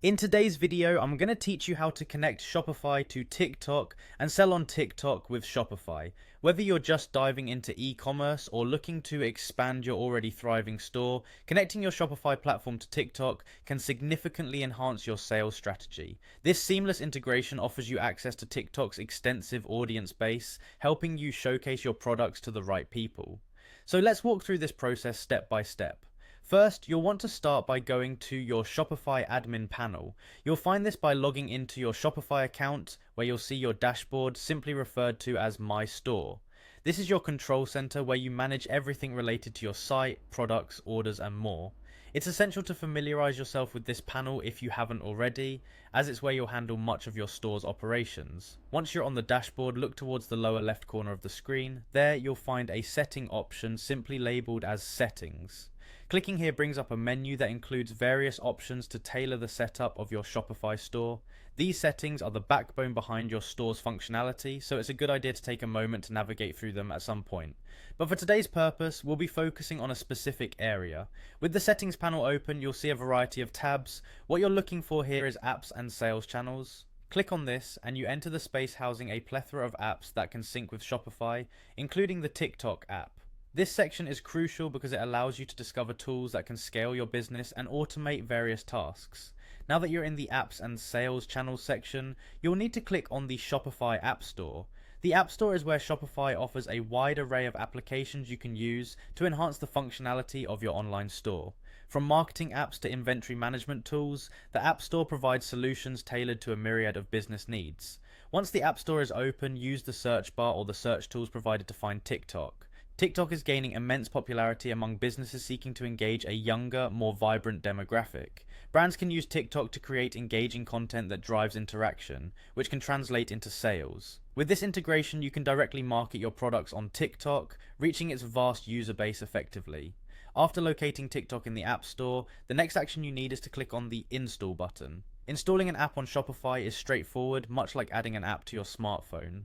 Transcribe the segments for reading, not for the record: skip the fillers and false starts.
In today's video, I'm going to teach you how to connect Shopify to TikTok and sell on TikTok with Shopify. Whether you're just diving into e-commerce or looking to expand your already thriving store, connecting your Shopify platform to TikTok can significantly enhance your sales strategy. This seamless integration offers you access to TikTok's extensive audience base, helping you showcase your products to the right people. So let's walk through this process step by step. First, you'll want to start by going to your Shopify admin panel. You'll find this by logging into your Shopify account, where you'll see your dashboard, simply referred to as My Store. This is your control center where you manage everything related to your site, products, orders, and more. It's essential to familiarize yourself with this panel if you haven't already, as it's where you'll handle much of your store's operations. Once you're on the dashboard, look towards the lower left corner of the screen. There, you'll find a setting option simply labeled as Settings. Clicking here brings up a menu that includes various options to tailor the setup of your Shopify store. These settings are the backbone behind your store's functionality, so it's a good idea to take a moment to navigate through them at some point. But for today's purpose, we'll be focusing on a specific area. With the settings panel open, you'll see a variety of tabs. What you're looking for here is apps and sales channels. Click on this and you enter the space housing a plethora of apps that can sync with Shopify, including the TikTok app. This section is crucial because it allows you to discover tools that can scale your business and automate various tasks. Now that you're in the apps and sales channels section, you'll need to click on the Shopify App Store. The App Store is where Shopify offers a wide array of applications you can use to enhance the functionality of your online store. From marketing apps to inventory management tools, the App Store provides solutions tailored to a myriad of business needs. Once the App Store is open, use the search bar or the search tools provided to find TikTok. TikTok is gaining immense popularity among businesses seeking to engage a younger, more vibrant demographic. Brands can use TikTok to create engaging content that drives interaction, which can translate into sales. With this integration, you can directly market your products on TikTok, reaching its vast user base effectively. After locating TikTok in the App Store, the next action you need is to click on the Install button. Installing an app on Shopify is straightforward, much like adding an app to your smartphone.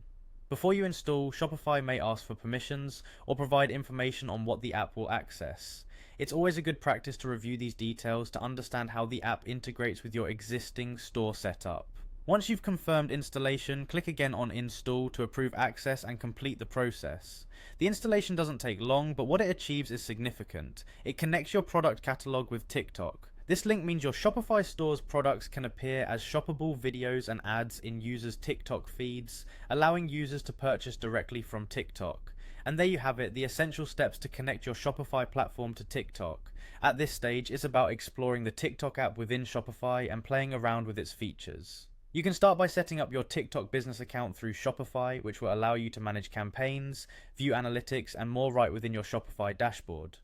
Before you install, Shopify may ask for permissions or provide information on what the app will access. It's always a good practice to review these details to understand how the app integrates with your existing store setup. Once you've confirmed installation, click again on Install to approve access and complete the process. The installation doesn't take long, but what it achieves is significant. It connects your product catalog with TikTok. This link means your Shopify store's products can appear as shoppable videos and ads in users' TikTok feeds, allowing users to purchase directly from TikTok. And there you have it, the essential steps to connect your Shopify platform to TikTok. At this stage, it's about exploring the TikTok app within Shopify and playing around with its features. You can start by setting up your TikTok business account through Shopify, which will allow you to manage campaigns, view analytics, and more right within your Shopify dashboard.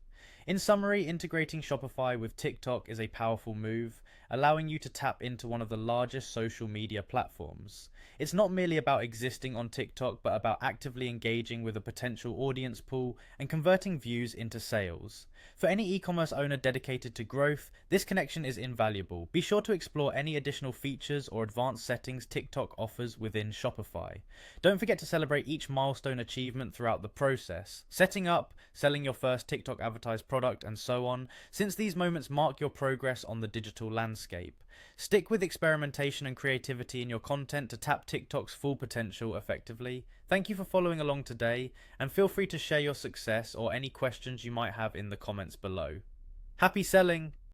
In summary, integrating Shopify with TikTok is a powerful move, allowing you to tap into one of the largest social media platforms. It's not merely about existing on TikTok, but about actively engaging with a potential audience pool and converting views into sales. For any e-commerce owner dedicated to growth, this connection is invaluable. Be sure to explore any additional features or advanced settings TikTok offers within Shopify. Don't forget to celebrate each milestone achievement throughout the process, setting up, selling your first TikTok advertised product, and so on, since these moments mark your progress on the digital landscape. Stick with experimentation and creativity in your content to tap TikTok's full potential effectively. Thank you for following along today, and feel free to share your success or any questions you might have in the comments below. Happy selling!